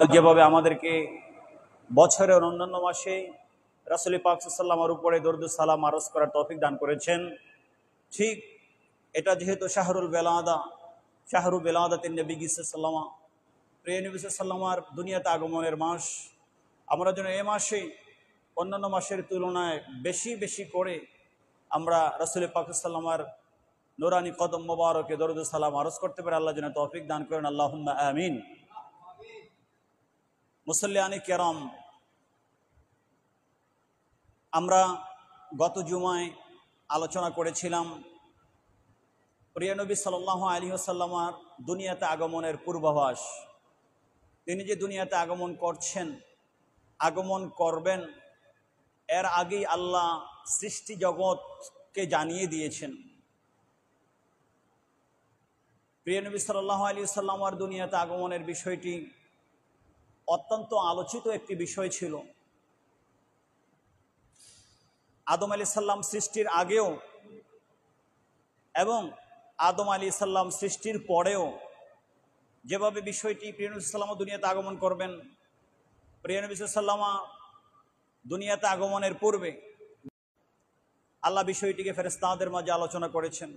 যেভাবে আমাদেরকে বছরের অন্যান্য মাসে রাসূল পাক সাল্লাল্লাহু আলাইহি ওয়াসাল্লামের উপরে দরুদ সালাম আরজ করার তৌফিক দান করেছেন, ঠিক এটা যেহেতু শাহরুল বেলাদা, শাহরু বেলাদাতিন নবী সাল্লাল্লাহু আলাইহি ওয়াসাল্লাম, প্রিয় নবী সাল্লাল্লাহু আলাইহি ওয়াসাল্লামার দুনিয়াতে আগমনের মাস। আমরা যেন এই মাসে অন্যান্য মাসের তুলনায় বেশি বেশি করে আমরা রাসূল পাক সাল্লাল্লাহু আলাইহি ওয়াসাল্লামের নুরানি কদম মোবারকে দরুদ সালাম আরজ করতে পারে। আল্লাহ যেন তৌফিক দান করেন, আল্লাহুম্মা আমিন। মুসল্লিয়ানে কেরাম, আমরা গত জুমায় আলোচনা করেছিলাম প্রিয় নবী সাল্লাল্লাহু আলাইহি ওয়াসাল্লামের দুনিয়াতে আগমনের পূর্বাভাস। তিনি যে দুনিয়াতে আগমন করছেন, আগমন করবেন, এর আগেই আল্লাহ সৃষ্টি জগৎকে জানিয়ে দিয়েছেন। প্রিয় নবী সাল্লাল্লাহু আলাইহি ওয়াসাল্লামের দুনিয়াতে আগমনের বিষয়টি অত্যন্ত আলোচিত একটি বিষয় ছিল। আদম আলাইহিস সালাম সৃষ্টির আগেও এবং আদম আলাইহিস সালাম সৃষ্টির পরেও যেভাবে বিষয়টি প্রিয় নবী সাল্লাল্লাহু আলাইহি ওয়াসাল্লাম দুনিয়াতে আগমন করবেন, প্রিয় নবী সাল্লাল্লাহু আলাইহি ওয়াসাল্লাম দুনিয়াতে আগমনের পূর্বে আল্লাহ বিষয়টিকে ফেরেশতাদের মাঝে আলোচনা করেছেন,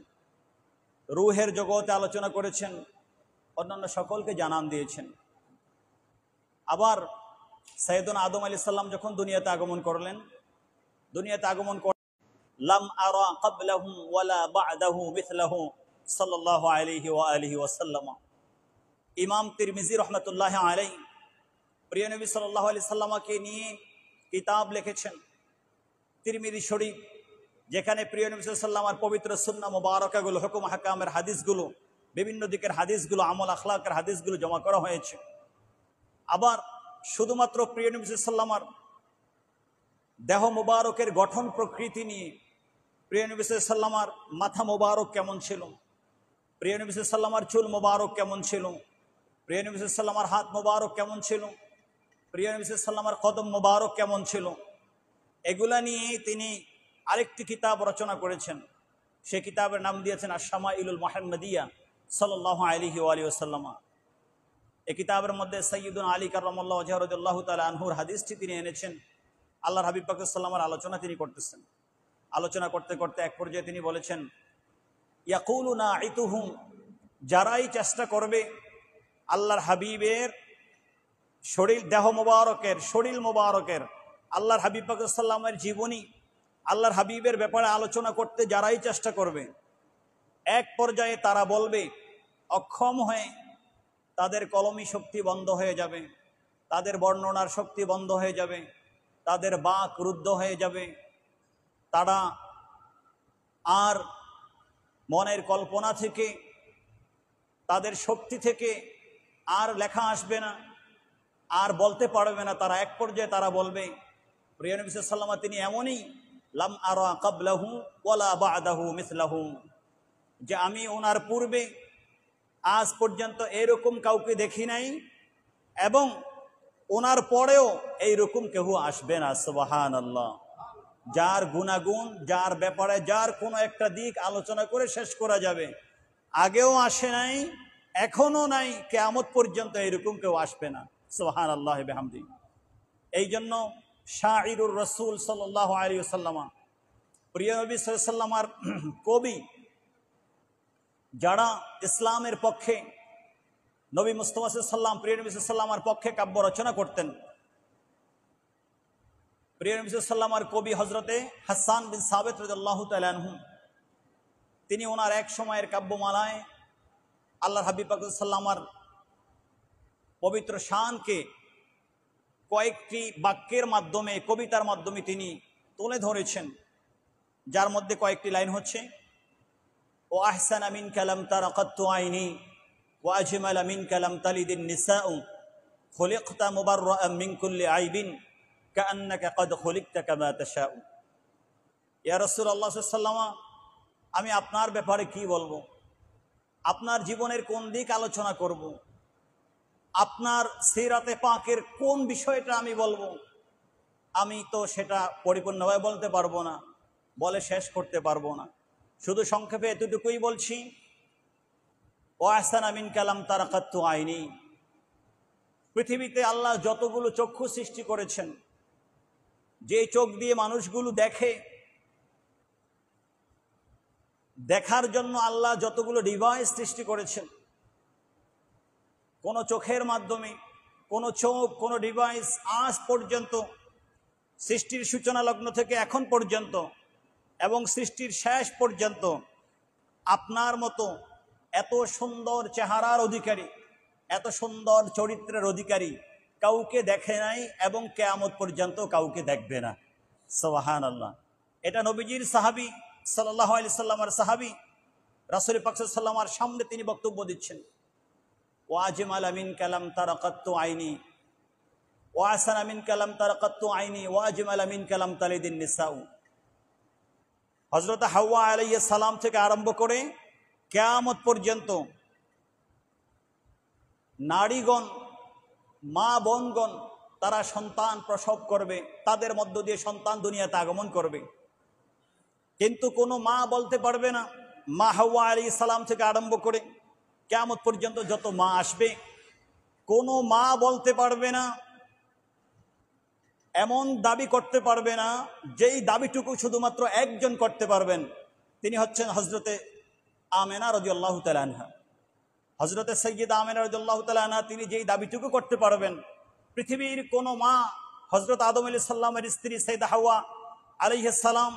রূহের জগতে আলোচনা করেছেন, অন্যান্য সকলকে জানান দিয়েছেন। আবার সাইয়েদুনা আদম আলাইহিস সালাম যখন দুনিয়াতে আগমন করলেন, দুনিয়াতে আগমন করে লাম আরা ক্বাবলাহু ওয়ালা বা'দাহু মিথলাহু সাল্লাল্লাহু আলাইহি ওয়া আলিহি ওয়াসাল্লাম। ইমাম তিরমিজি রাহমাতুল্লাহি আলাইহি প্রিয় নবী সাল্লাল্লাহু আলাইহি সাল্লামকে নিয়ে কিতাব লিখেছেন তিরমিজি শরীফ, যেখানে প্রিয় নবী সাল্লাল্লাহু আলাইহি সাল্লামের পবিত্র সুন্নাহ মুবারাকাগুলো, হুকুম হাকামের হাদিসগুলো, বিভিন্ন দিকের হাদিসগুলো, আমল আখলাকের হাদিসগুলো জমা করা হয়েছে। আবার শুধুমাত্র প্রিয় নবী সাল্লাল্লাহু আলাইহি সাল্লামের দেহ মুবারকের গঠন প্রকৃতি নিয়ে, প্রিয় নবী সাল্লাল্লাহু আলাইহি সাল্লামের মাথা মুবারক কেমন ছিল, প্রিয় নবী সাল্লাল্লাহু আলাইহি সাল্লামের চুল মুবারক কেমন ছিল, প্রিয় নবী সাল্লাল্লাহু আলাইহি সাল্লামের হাত মুবারক কেমন ছিল, প্রিয় নবী সাল্লাল্লাহু আলাইহি সাল্লামের কদম মুবারক কেমন ছিল, এগুলা নিয়ে তিনি আরেকটি কিতাব রচনা করেছেন। সেই কিতাবের নাম দিয়েছেন আশ-শামাইলুল মুহাম্মাদিয়া সাল্লাল্লাহু আলাইহি ওয়া আলিহি ওয়াসাল্লাম। এই কিতাবের মধ্যে সাইয়্যিদুনা আলী কাররামাল্লাহু ওয়াজহাহু রাদিয়াল্লাহু তাআলা আনহুর হাদিসটি তিনি এনেছেন। আল্লাহর হাবিব পাক সাল্লাল্লাহু আলাইহি ওয়াসাল্লামের আলোচনা তিনি করতেছেন। আলোচনা করতে করতে এক পর্যায়ে তিনি বলেছেন, ইয়াকুলুনা ইতুহুম, যারাই চেষ্টা করবে আল্লাহর হাবিবের শরীর, দেহ মোবারকের, শরীর মোবারকের, আল্লাহর হাবিব পাক সাল্লাল্লাহু আলাইহি ওয়াসাল্লামের জীবনী, আল্লাহর হাবিবের ব্যাপারে আলোচনা করতে যারাই চেষ্টা করবে, এক পর্যায়ে তারা বলবে, অক্ষম হয়ে তাদের কলমি শক্তি বন্ধ হয়ে যাবে, তাদের বর্ণনার শক্তি বন্ধ হয়ে যাবে, তাদের বাক রুদ্ধ হয়ে যাবে, তারা আর মনের কল্পনা থেকে, তাদের শক্তি থেকে আর লেখা আসবে না, আর বলতে পারবে না। তারা এক পর্যায়ে তারা বলবে, প্রিয় নবী সাল্লাল্লাহু আলাইহি ওয়াসাল্লাম তিনি এমনই, লাম আরা ক্বাবলাহু ওয়ালা বা'দাহু মিথলাহু, যে আমি ওনার পূর্বে আজ পর্যন্ত এরকম কাউকে দেখি নাই এবং ওনার পরেও এইরকম কেউ আসবে না। সুবহানাল্লাহ। যার গুণাগুণ, যার ব্যাপারে যার কোনো একটা দিক আলোচনা করে শেষ করা যাবে, আগেও আসে নাই, এখনো নাই, কিয়ামত পর্যন্ত এরকম কেউ আসবে না। সুবহানাল্লাহি বিহামদি। এই জন্য শাইরুর রাসূল সাল্লাল্লাহু আলাইহি ওয়াসাল্লাম, প্রিয় নবী সাল্লাল্লাহু আলাইহি ওয়াসাল্লামের কবি, যারা ইসলামের পক্ষে, নবী মুস্তাফা সাল্লাল্লাহু আলাইহি ওয়াসাল্লাম প্রিয় নবী সাল্লাল্লাহু আলাইহি ওয়াসাল্লামের পক্ষে কাব্য রচনা করতেন। প্রিয় নবী সাল্লাল্লাহু আলাইহি ওয়াসাল্লামের কবি হযরতে হাসান বিন সাবিত রাদিয়াল্লাহু তাআলা আনহু, তিনি ওনার এক সময়ের কাব্যমালায় আল্লাহর হাবিব পাক সাল্লাল্লাহু আলাইহি ওয়াসাল্লামের পবিত্র শানকে কয়েকটি বাক্যের মাধ্যমে, কবিতার মাধ্যমে তিনি তুলে ধরেছেন, যার মধ্যে কয়েকটি লাইন হচ্ছে, ও আহসানা মিনকা লাম তারা কাত্তু আইনি ওয়া আজমালা মিনকা লাম তালিদিন নিসাউ খুলিকতা মুবাররাআন মিন কুল্লি আইবিন কাআন্নাকা ক্বাদ খুলিকতা কামা তাশাউ। ইয়া রাসূলুল্লাহ সাল্লাল্লাহু আলাইহি ওয়াসাল্লাম, আমি আপনার ব্যাপারে কি বলবো, আপনার জীবনের কোন দিক আলোচনা করব, আপনার সিরাতে পাকের কোন বিষয়টা আমি বলবো, আমি তো সেটা পরিপূর্ণভাবে বলতে পারবো না, বলে শেষ করতে পারবো না। শুধু সংক্ষেপে এতটুকুই বলছি, ও আহসানা মিনকা লাম তারা কাত্তু আইনি, পৃথিবীতে আল্লাহ যতগুলো চক্ষু সৃষ্টি করেছেন, যে চোখ দিয়ে মানুষগুলো দেখে, দেখার জন্য আল্লাহ যতগুলো ডিভাইস সৃষ্টি করেছেন, কোন চোখের মাধ্যমে কোন চোখ, কোন ডিভাইস আজ পর্যন্ত সৃষ্টির সূচনা লগ্ন থেকে এখন পর্যন্ত এবং সৃষ্টির শেষ পর্যন্ত আপনার মতো এত সুন্দর চেহারার অধিকারী, এত সুন্দর চরিত্রের অধিকারী কাউকে দেখে নাই এবং কিয়ামত পর্যন্ত কাউকে দেখবে না। সুবহানাল্লাহ। এটা নবীজির সাহাবী সাল্লাল্লাহু আলাইহি সাল্লামের সাহাবী রাসূল পাক সাল্লাল্লাহু আলাইহি ওয়াসাল্লামের সামনে তিনি বক্তব্য দিচ্ছেন। ওয়াজমাল মিন কালাম তারাকাতু আইনি, ওয়াসানা মিন কালাম তারাকাতু আইনি, ওয়াজমাল মিন কালাম তালিদিন নিসাউ। হযরত হাওয়া আলাইহিস সালাম থেকে আরম্ভ করে কিয়ামত পর্যন্ত নারীগণ, মা বোনগণ তারা সন্তান প্রসব করবে, তাদের মধ্য দিয়ে সন্তান দুনিয়াতে আগমন করবে, কিন্তু কোনো মা বলতে পারবে না, মা হাওয়া আলাইহিস সালাম থেকে আরম্ভ করে কিয়ামত পর্যন্ত যত মা আসবে, কোনো মা বলতে পারবে না, এমন দাবি করতে পারবে না যেই দাবিটুকু শুধুমাত্র একজন করতে পারবেন, তিনি হচ্ছেন হযরতে আমেনা রাদিয়াল্লাহু তাআলা আনহা। হযরতে সাইয়্যিদা আমেনা রাদিয়াল্লাহু তাআলা আনহা তিনি যেই দাবিটুকু করতে পারবেন, পৃথিবীর কোনো মা, হযরত আদম আলাইহিস সালামের স্ত্রী সাইয়্যিদা হাওয়া আলাইহিস সালাম,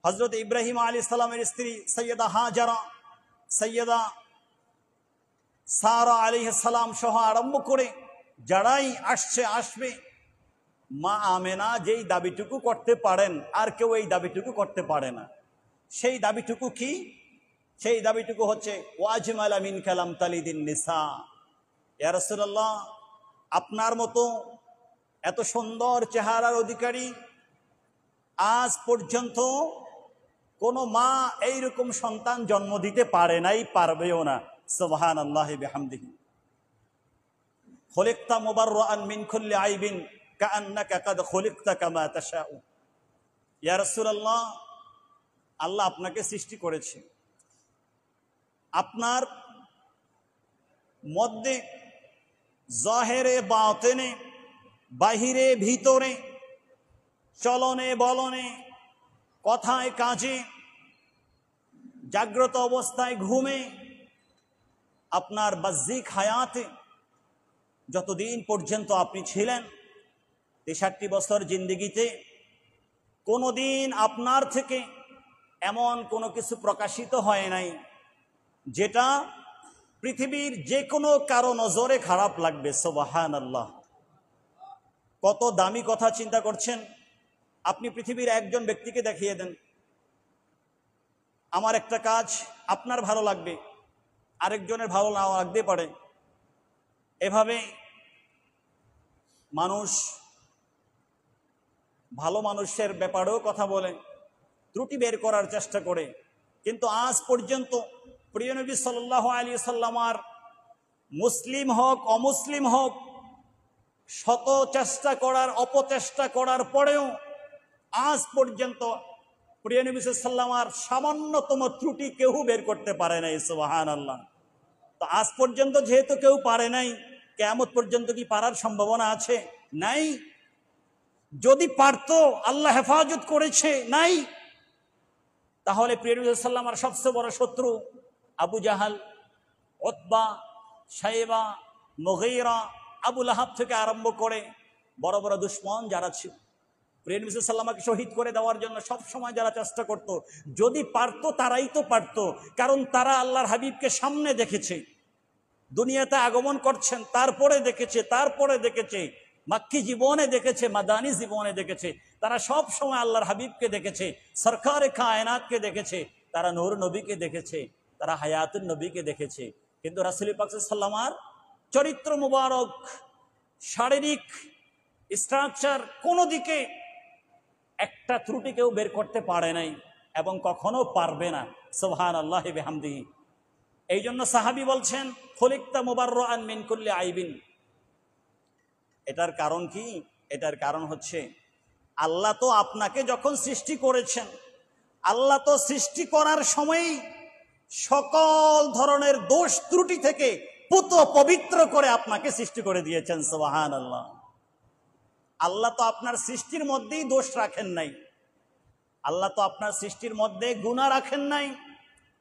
হযরত ইব্রাহিম আলাইহিস সালামের স্ত্রী সাইয়্যিদা হাজারা, সাইয়্যিদা সারা আলাইহিস সালাম সহ আরম্ভ করে যারাই আসবে, মা আমেনা যেই দাবিটুকু করতে পারেন আর কেউ এই দাবিটুকু করতে পারে না। সেই দাবিটুকু কি? সেই দাবিটুকু হচ্ছে ওয়াজমাল মিন কালাম তালিদিন নিসা। ইয়া রাসূলুল্লাহ, আপনার মতো এত সুন্দর চেহারার অধিকারী আজ পর্যন্ত কোনো মা এইরকম সন্তান জন্ম দিতে পারে নাই, পারবেও না। সুবহানাল্লাহি বিহামদিহি। খুলিকতা মুবাররাআন মিন কুল্লি আইবিন কাআন্নাকা কাদ খুলিকতা কামা তাশাউ। ইয়া রাসূলুল্লাহ, আল্লাহ আপনাকে সৃষ্টি করেছে, আপনার মধ্যে জাহেরে বাতেনে, বাহিরে ভিতরে, চলনে বলনে, কথায় কাজে, জাগ্রত অবস্থায় ঘুমে, আপনার বাহ্যিক হায়াতে যতদিন পর্যন্ত আপনি ছিলেন ৬৩ বছর জিন্দেগিতে কোনোদিন আপনার থেকে এমন কোনো কিছু প্রকাশিত হয় নাই যেটা পৃথিবীর যে কোনো কারো নজরে খারাপ লাগবে। সুবহানাল্লাহ। কত দামি কথা চিন্তা করছেন। আপনি পৃথিবীর একজন ব্যক্তিকে দেখিয়ে দেন, আমার একটা কাজ আপনার ভালো লাগবে, আরেকজনের ভালো নাও লাগতে পারে। এভাবে মানুষ ভালো মানুষের ব্যাপারেও কথা বলে, ত্রুটি বের করার চেষ্টা করে, কিন্তু আজ পর্যন্ত প্রিয় নবী সাল্লাল্লাহু আলাইহি সাল্লামার মুসলিম হোক অমুসলিম হোক শত চেষ্টা করার, অপচেষ্টা করার পরেও আজ পর্যন্ত প্রিয় নবী সাল্লাল্লাহু আলাইহি সাল্লামার সামান্যতম ত্রুটি কেউ বের করতে পারে নাই। সুবহানাল্লাহ। তো আজ পর্যন্ত যেহেতু কেউ পারে নাই, কিয়ামত পর্যন্ত কি পারার সম্ভাবনা আছে? নাই। যদি পারত, আল্লাহ হেফাজত করেছে, নাই। তাহলে প্রিয় নবী সাল্লাল্লাহু আলাইহি সাল্লামের সবচেয়ে বড় শত্রু আবু জাহাল, উতবা, শাইবা, মুগীরা, আবু লাহাব থেকে আরম্ভ করে বড় বড় দুশমন যারা ছিল, প্রিয় নবী সাল্লাল্লাহু আলাইহি সাল্লামকে শহীদ করে দেওয়ার জন্য সব সময় যারা চেষ্টা করত, যদি পারত তারাই তো পারত, কারণ তারা আল্লাহর হাবিবকে সামনে দেখেছে, দুনিয়াতে আগমন করছেন, তারপরে দেখেছে, মাক্কি জীবনে দেখেছে, মাদানী জীবনে দেখেছে, তারা সব সময় আল্লাহর হাবিবকে দেখেছে, সরকারে কায়নাতকে দেখেছে, তারা নূর নবীকে দেখেছে, তারা হায়াতুন নবীকে দেখেছে। কিন্তু রাসূল পাক সাল্লাল্লাহু আলাইহি ওয়াসাল্লামের চরিত্র মুবারক, শারীরিক স্ট্রাকচার, কোনো দিকে একটা ত্রুটি কেউ বের করতে পারে নাই এবং কখনো পারবে না। সুবহানাল্লাহি বিহামদিহি। এই জন্য সাহাবী বলছেন, খুলিকতা মুবাররাআন মিন কুল্লি আইবিন। এটার কারণ কি? এটার কারণ হচ্ছে আল্লাহ তো আপনাকে যখন সৃষ্টি করেছেন, আল্লাহ তো সৃষ্টি করার সময়ই সকল ধরনের দোষ ত্রুটি থেকে পুত পবিত্র করে আপনাকে সৃষ্টি করে দিয়েছেন। সুবহানাল্লাহ। আল্লাহ তো আপনার সৃষ্টির মধ্যেই দোষ রাখেন নাই, আল্লাহ তো আপনার সৃষ্টির মধ্যে গুনাহ রাখেন নাই,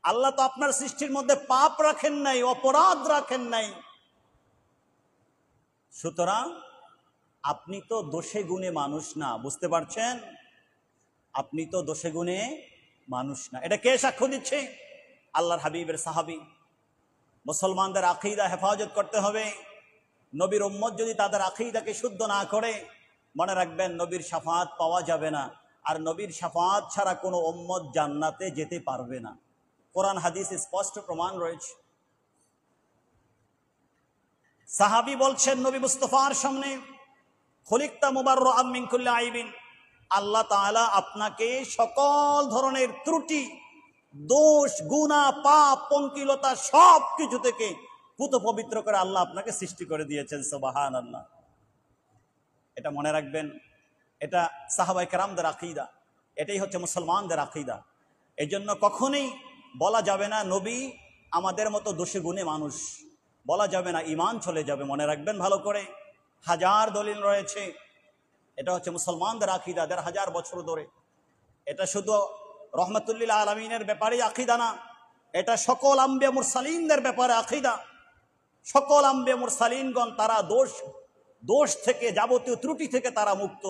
আল্লাহ তো আপনার সৃষ্টির মধ্যে পাপ রাখেন নাই, অপরাধ রাখেন নাই। সুতরাং আপনি তো দোষে গুণে মানুষ না, বুঝতে পারছেন? আপনি তো দোষে গুণে মানুষ না। এটা কে সাক্ষ্য দিচ্ছে? আল্লাহর হাবিবের সাহাবী। মুসলমানদের আকীদা হেফাজত করতে হবে। নবীর উম্মত যদি তাদের আকীদাকে শুদ্ধ না করে, মনে রাখবেন নবীর শাফাআত পাওয়া যাবে না। আর নবীর শাফাআত ছাড়া কোনো উম্মত জান্নাতে যেতে পারবে না। কোরআন হাদিসে স্পষ্ট প্রমাণ রয়েছে। সাহাবী বলছেন নবী মুস্তাফার সামনে, খুলিকতা মুবাররাআম মিন কুল্লি আইবিন, আল্লাহ তাআলা আপনাকে সকল ধরনের ত্রুটি, দোষ, গুনাহ, পাপ, পঙ্কিলতা সব কিছু থেকে পুত পবিত্র করে আল্লাহ আপনাকে সৃষ্টি করে দিয়েছেন। সুবহানাল্লাহ। এটা মনে রাখবেন, এটা সাহাবায়ে কেরামদের আকীদা, এটাই হচ্ছে মুসলমানদের আকীদা। এই জন্য কখনোই বলা যাবে না নবী আমাদের মতো দোষে গুণে মানুষ, বলা যাবে না, ঈমান চলে যাবে। মনে রাখবেন ভালো করে, হাজার দলিল রয়েছে। এটা হচ্ছে মুসলমানদের আকীদা ১৫০০ বছর ধরে। এটা শুধু রহমাতুল্লিল আলামিনের ব্যাপারে আকীদা না, এটা সকল আম্বিয়া মুরসালিনদের ব্যাপারে আকীদা। সকল আম্বিয়া মুরসালিনগণ তারা দোষ থেকে, যাবতীয় ত্রুটি থেকে তারা মুক্ত।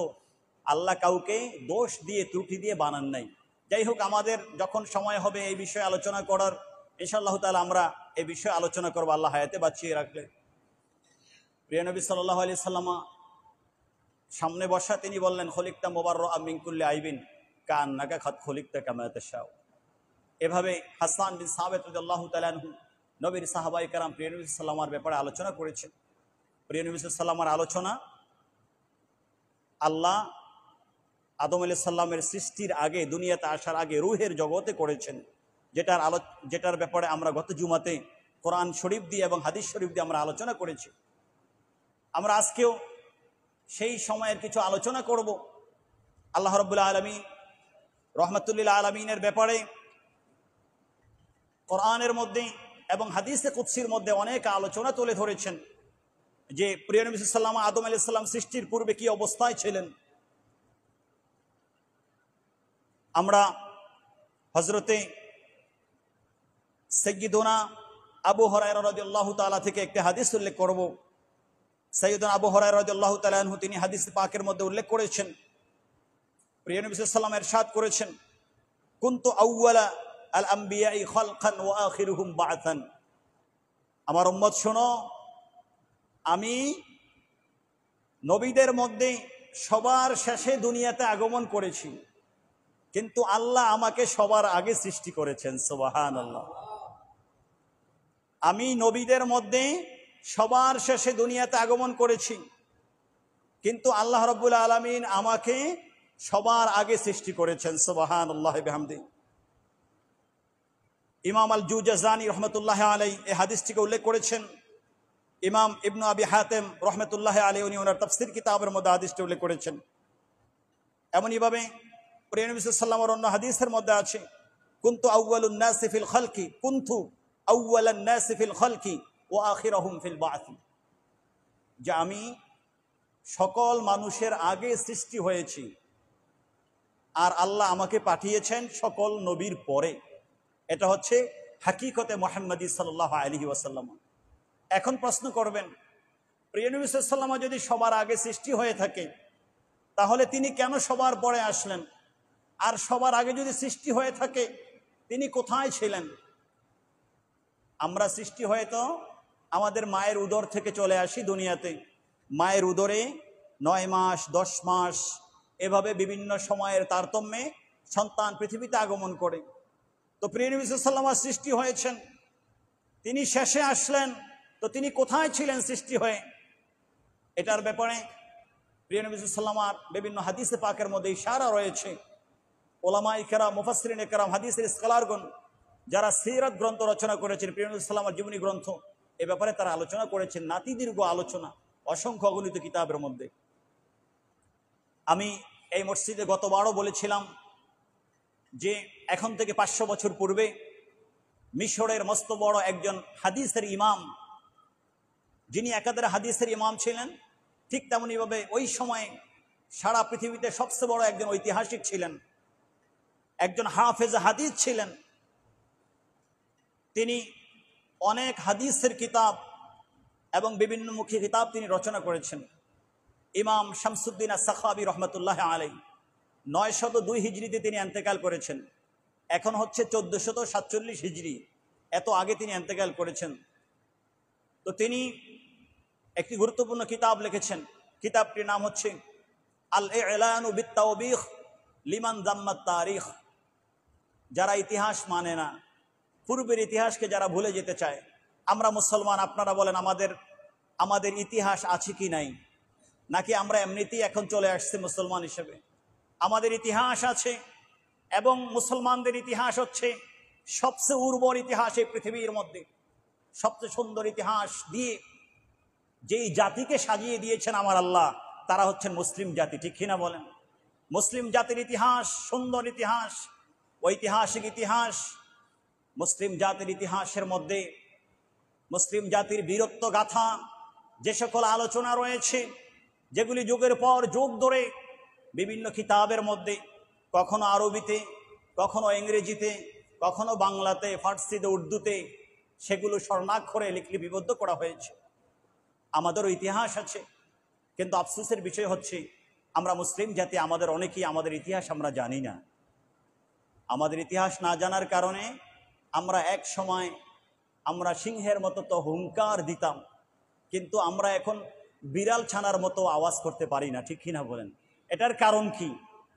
আল্লাহ কাউকে দোষ দিয়ে, ত্রুটি দিয়ে বানান নাই। যাই হোক, আমাদের যখন সময় হবে এই বিষয়ে আলোচনা করার, ইনশাআল্লাহ তাআলা আমরা এই বিষয়ে আলোচনা করব, আল্লাহ হায়াতে বাঁচিয়ে রাখলে। প্রিয় নবী সাল্লাল্লাহু আলাইহি সাল্লাম সামনে বসা, তিনি বললেন, খুলিকতা মুবাররাআম মিন কুল্লি আইবিন কাআন্নাকা কাদ খুলিকতা কামা তাশাউ। এভাবে হাসান বিন সাবিত রাদিয়াল্লাহু তাআলা আনহু নবীর সাহাবায়ে কেরাম প্রিয় নবী সাল্লাল্লাহু আলাইহি ওয়াসাল্লামের ব্যাপারে আলোচনা করেছেন। প্রিয় নবী সাল্লাল্লাহু আলাইহি ওয়াসাল্লামের আলোচনা আল্লাহ আদম আলাইহিস সালামের সৃষ্টির আগে, দুনিয়াতে আসার আগে রূহের জগতে করেছেন, যেটার ব্যাপারে আমরা গত জুমাতে কোরআন শরীফ দিয়ে এবং হাদিস শরীফ দিয়ে আমরা আলোচনা করেছি। আমরা আজকেও সেই সময়ের কিছু আলোচনা করব। আল্লাহ রাব্বুল আলামিন রহমাতুল্লিল আলামিনের ব্যাপারে কোরআনের মধ্যে এবং হাদিসে কুদসির মধ্যে অনেক আলোচনা তুলে ধরেছেন, যে প্রিয় নবী সাল্লাল্লাহু আলাইহি ওয়াসাল্লাম আদম আলাইহিস সালাম সৃষ্টির পূর্বে কি অবস্থায় ছিলেন। আমরা হযরতে সাইয়্যিদুনা আবু হুরায়রা রাদিয়াল্লাহু তাআলা থেকে একটি হাদিস উল্লেখ করব। সাইয়্যিদুনা আবু হুরায়রা রাদিয়াল্লাহু তাআলা আনহু তিনি হাদিস পাকের মধ্যে উল্লেখ করেছেন, প্রিয় নবী সাল্লাল্লাহু আলাইহি ওয়াসাল্লাম ইরশাদ করেছেন, কুনতু আউওয়ালা আল আমবিয়াই খালকান ওয়া আখিরুহুম বা'থান। আমার উম্মত শোনো, আমি নবীদের মধ্যে সবার শেষে দুনিয়াতে আগমন করেছি, কিন্তু আল্লাহ আমাকে সবার আগে সৃষ্টি করেছেন। সুবহানাল্লাহ। আমি নবীদের মধ্যে সবার শেষে দুনিয়াতে আগমন করেছি, কিন্তু আল্লাহ রাব্বুল আলামিন আমাকে সবার আগে সৃষ্টি করেছেন। সুবহানাল্লাহি বিহামদি। ইমাম আল জুজাজানি রহমতুল্লাহ আলাইহি এই হাদিসটিকে উল্লেখ করেছেন। ইমাম ইবনু আবি হাতেম রহমতুল্লাহ আলাইহি উনি ওনার তাফসীর কিতাবের মধ্যে হাদিসটি উল্লেখ করেছেন। এমনইভাবে প্রিয় নবী সাল্লাল্লাহু আলাইহি ওয়াসাল্লামের অন্য হাদিসের মধ্যে আছে, কুনতু আউওয়ালুন নাসি ফিল খালকি, কুনতু আউওয়ালান নাসি ফিল খালকি ওয়া আখিরুহুম ফিল বা'থ। যে আমি সকল মানুষের আগে সৃষ্টি হয়েছি, আর আল্লাহ আমাকে পাঠিয়েছেন সকল নবীর পরে। এটা হচ্ছে হাকিকতে মুহাম্মাদী সাল্লাল্লাহু আলাইহি ওয়াসাল্লাম। এখন প্রশ্ন করবেন, প্রিয় নবী সাল্লাল্লাহু আলাইহি ওয়াসাল্লাম যদি সবার আগে সৃষ্টি হয়ে থাকে, তাহলে তিনি কেন সবার পরে আসলেন? আর সবার আগে যদি সৃষ্টি হয়ে থাকে, তিনি কোথায় ছিলেন? আমরা সৃষ্টি হয়ে তো আমাদের মায়ের উদর থেকে চলে আসি দুনিয়াতে। মায়ের উদরে 9 মাস 10 মাস এভাবে বিভিন্ন সময়ের তারতম্যে সন্তান পৃথিবীতে আগমন করে। তো প্রিয় নবী সাল্লাল্লাহু আলাইহি ওয়াসাল্লাম সৃষ্টি হয়েছেন, তিনি শেষে আসলেন, তো তিনি কোথায় ছিলেন সৃষ্টি হয়ে? এটার ব্যাপারে প্রিয় নবী সাল্লাল্লাহু আলাইহি ওয়াসাল্লাম বিভিন্ন হাদিসে পাকের মধ্যে ইশারা রয়েছে। উলামায়ে কেরাম, মুফাসসিরিনে কেরাম, হাদিসের স্কলারগণ যারা সিরাত গ্রন্থ রচনা করেছেন, প্রিয় নবী সাল্লাল্লাহু আলাইহি ওয়াসাল্লামের জীবনী গ্রন্থ, এ ব্যাপারে তারা আলোচনা করেছেন, নাতি দীর্ঘ আলোচনা, অসংখ্য অগণিত কিতাবের মধ্যে। আমি এই মসজিদে গতবারও বলেছিলাম যে এখন থেকে 500 বছর পূর্বে মিশরের মস্ত বড় একজন হাদিসের ইমাম যিনি একাধারে হাদিসের ইমাম ছিলেন, ঠিক তেমনইভাবে ওই সময়ে সারা পৃথিবীতে সবচেয়ে বড় একজন ঐতিহাসিক ছিলেন, একজন হাফেজ হাদিস ছিলেন। তিনি অনেক হাদিসের কিতাব এবং বিভিন্নমুখী কিতাব তিনি রচনা করেছেন। ইমাম শামসুদ্দিন আস-সাখাবী রহমতুল্লাহ আলাইহি 902 হিজরিতে তিনি ইন্তেকাল করেছেন। এখন হচ্ছে 1447 হিজরি, এত আগে তিনি ইন্তেকাল করেছেন। তো তিনি একটি গুরুত্বপূর্ণ কিতাব লিখেছেন। কিতাবটির নাম হচ্ছে আল ইলানু বিত-তাওবীখ লিমান যাম্মাত তারিখ। যারা ইতিহাস মানে না, পূর্বের ইতিহাসকে যারা ভুলে যেতে চায়। আমরা মুসলমান, আপনারা বলেন আমাদের ইতিহাস আছে কি নাই, নাকি আমরা এমনিতেই এখন চলে আসছি মুসলমান হিসেবে? আমাদের ইতিহাস আছে, এবং মুসলমানদের ইতিহাস হচ্ছে সবচেয়ে উর্বর ইতিহাস এই পৃথিবীর মধ্যে। সবচেয়ে সুন্দর ইতিহাস দিয়ে যেই জাতিকে সাজিয়ে দিয়েছেন আমার আল্লাহ, তারা হচ্ছেন মুসলিম জাতি। ঠিক কিনা বলেন? মুসলিম জাতির ইতিহাস সুন্দর ইতিহাস, ঐতিহাসিক ইতিহাস। মুসলিম জাতির ইতিহাসের মধ্যে মুসলিম জাতির বীরত্ব গাথা যে সকল আলোচনা রয়েছে, যেগুলি যুগের পর যুগ ধরে বিভিন্ন কিতাবের মধ্যে, কখনো আরবিতে, কখনো ইংরেজিতে, কখনো বাংলাতে, ফার্সিতে, উর্দুতে, সেগুলো স্বর্ণাক্ষরে লিপিবদ্ধ করা হয়েছে। আমাদেরও ইতিহাস আছে, কিন্তু আফসোসের বিষয় হচ্ছে আমরা মুসলিম জাতি, আমাদের অনেকেই আমাদের ইতিহাস আমরা জানি না। আমাদের ইতিহাস না জানার কারণে আমরা এক সময় আমরা সিংহের মতো তো হুঙ্কার দিতাম, কিন্তু আমরা এখন বিড়াল ছানার মতো আওয়াজ করতে পারি না। ঠিক কিনা বলেন? এটার কারণ কি?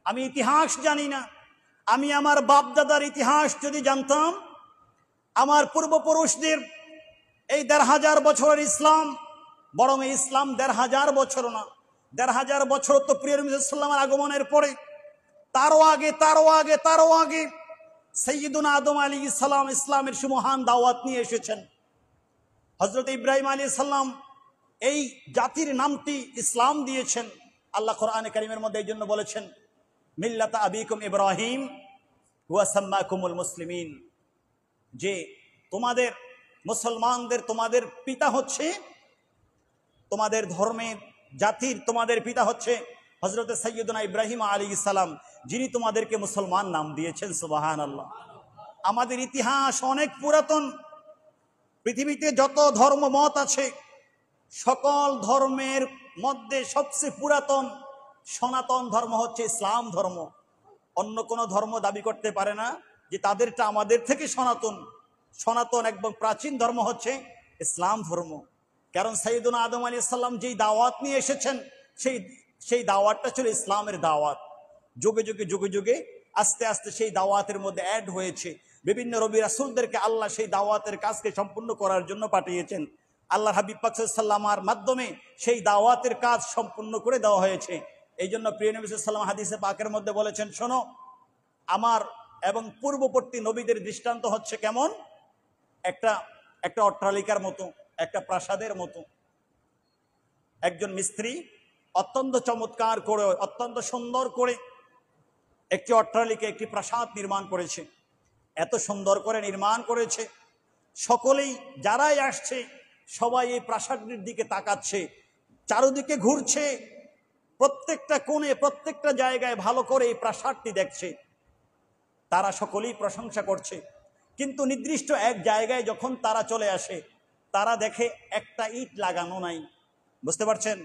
আমি ইতিহাস জানি না। আমি আমার বাপদাদার ইতিহাস যদি জানতাম, আমার পূর্বপুরুষদের এই 1500 বছরের ইসলাম, বরং এই ইসলাম 1500 বছর না, 1500 বছর তো প্রিয় নবী সাল্লাল্লাহু আলাইহি ওয়াসাল্লামের আগমনের পরে, তারও আগে সৈয়দুনা আদম আলাইহিস সালাম ইসলামের সুমহান দাওয়াত নিয়ে এসেছেন। হযরত ইব্রাহিম আলাইহিস সালাম এই জাতির নামটি ইসলাম দিয়েছেন। আল্লাহ কোরআনে কারীমের মধ্যে এই জন্য বলেছেন, মিল্লাতা আবিকুম ইব্রাহিম হুয়া সাম্মাকুমুল মুসলিমিন, যে তোমাদের মুসলমানদের তোমাদের পিতা হচ্ছে, তোমাদের ধর্মের জাতির তোমাদের পিতা হচ্ছে হযরত সৈয়দুনা ইব্রাহিম আলাইহিস সালাম, যিনি তোমাদেরকে মুসলমান নাম দিয়েছেন। সুবহানাল্লাহ। আমাদের ইতিহাস অনেক পুরাতন। পৃথিবীতে যত ধর্মমত আছে, সকল ধর্মের মধ্যে সবচেয়ে পুরাতন সনাতন ধর্ম হচ্ছে ইসলাম ধর্ম। অন্য কোনো ধর্ম দাবি করতে পারে না যে তাদেরটা আমাদের থেকে সনাতন। সনাতন একদম প্রাচীন ধর্ম হচ্ছে ইসলাম ধর্ম। কারণ সৈয়দুনা আদম আলাইহিস সালাম যেই দাওয়াত নিয়ে এসেছেন, সেই দাওয়াতটা ছিল ইসলামের দাওয়াত। যুগে যুগে আস্তে আস্তে সেই দাওয়াতের মধ্যে অ্যাড হয়েছে। বিভিন্ন নবী রাসূলদেরকে আল্লাহ সেই দাওয়াতের কাজকে সম্পূর্ণ করার জন্য পাঠিয়েছেন। আল্লাহ হাবিব পাক সাল্লাল্লাহু আলাইহি ওয়াসাল্লামের মাধ্যমে সেই দাওয়াতের কাজ সম্পূর্ণ করে দেওয়া হয়েছে। এই জন্য প্রিয় নবী সাল্লাল্লাহু আলাইহি ওয়াসাল্লাম হাদিসে পাকের মধ্যে বলেছেন, শোনো, আমার এবং পূর্ববর্তী নবীদের দৃষ্টান্ত হচ্ছে কেমন? একটা অট্টালিকার মতো, একটা প্রাসাদের মতো। একজন মিস্ত্রি অত্যন্ত চমৎকার করে, অত্যন্ত সুন্দর করে একটি অট্টালিকা, একটি প্রাসাদ নির্মাণ করেছে। এত সুন্দর করে নির্মাণ করেছে, সকলেই যারাই আসছে সবাই এই প্রাসাদটির দিকে তাকাচ্ছে, চারদিকে ঘুরছে, প্রত্যেকটা কোণে প্রত্যেকটা জায়গায় ভালো করে এই প্রাসাদটি দেখছে। তারা সকলেই প্রশংসা করছে, কিন্তু নির্দিষ্ট এক জায়গায় যখন তারা চলে আসে, তারা দেখে একটা ইট লাগানো নাই। বুঝতে পারছেন?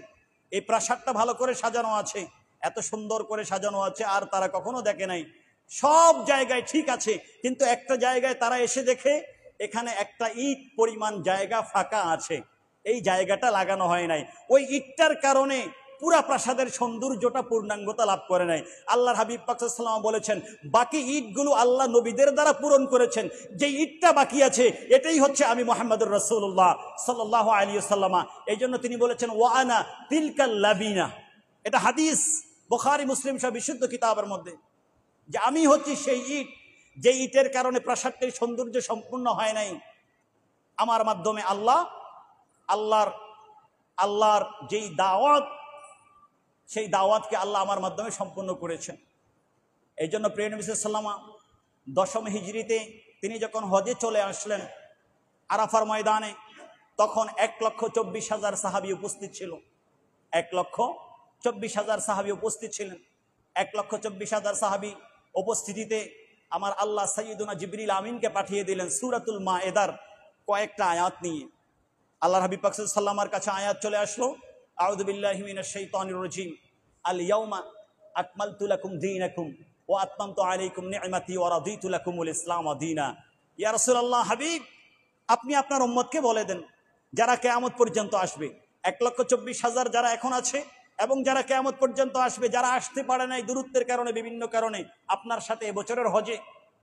এই প্রাসাদটা ভালো করে সাজানো আছে, এত সুন্দর করে সাজানো আছে, আর তারা কখনো দেখে নাই। সব জায়গায় ঠিক আছে, কিন্তু একটা জায়গায় তারা এসে দেখে এখানে একটা ইট পরিমাণ জায়গা ফাঁকা আছে, এই জায়গাটা লাগানো হয় নাই। ওই ইটটার কারণে পুরা প্রাসাদের সৌন্দর্যটা পূর্ণাঙ্গতা লাভ করে নাই। আল্লাহর হাবিব পাক সাল্লাল্লাহু আলাইহি ওয়াসাল্লাম বলেছেন, বাকি ইটগুলো আল্লাহ নবীদের দ্বারা পূরণ করেছেন, যে ইটটা বাকি আছে এটাই হচ্ছে আমি মুহাম্মদুর রাসূলুল্লাহ সাল্লাল্লাহু আলাইহি ওয়াসাল্লাম। এই জন্য তিনি বলেছেন, ওয়া আনা তিলকাল লাবিনা। এটা হাদিস বুখারী মুসলিম সব বিশুদ্ধ কিতাবের মধ্যে, যে আমি হচ্ছি সেই ইট, যে ইটের কারণে প্রাসাদটির সৌন্দর্য সম্পূর্ণ হয় নাই। আমার মাধ্যমে আল্লাহর যেই দাওয়াত, সেই দাওয়াতকে আল্লাহ আমার মাধ্যমে সম্পূর্ণ করেছেন। এই জন্য প্রিয় নবী সাল্লাল্লাহু আলাইহি ওয়াসাল্লাম 10 হিজরিতে তিনি যখন হজে চলে আসলেন, আরাফার ময়দানে তখন 1,24,000 সাহাবী উপস্থিত ছিল। 1,24,000 সাহাবী উপস্থিত ছিলেন। 1,24,000 সাহাবী উপস্থিতিতে আমার আল্লাহ সাইয়্যিদুনা জিবরিল আমিনকে পাঠিয়ে দিলেন সূরাতুল মায়েদার কয়েকটা আয়াত নিয়ে। আল্লাহর হাবিব পাক সাল্লাল্লাহু আলাইহি ওয়াসাল্লামের কাছে আয়াত চলে আসলো, আউযু বিল্লাহি মিনাশ শাইতানির রাজিম, আল ইয়াউমা আকমালতু লাকুম দীনাকুম ওয়া আতমামতু আলাইকুম নি'মাতি ওয়া রাদিতু লাকুমুল ইসলাম দীনা। ইয়া রাসূলুল্লাহ, হাবিব আপনি আপনার উম্মতকে বলে দেন যারা কিয়ামত পর্যন্ত আসবে, 1,24,000 যারা এখন আছে এবং যারা কিয়ামত পর্যন্ত আসবে, যারা আসতে পারে নাই দূরত্বের কারণে, বিভিন্ন কারণে আপনার সাথে এবছরের হজে,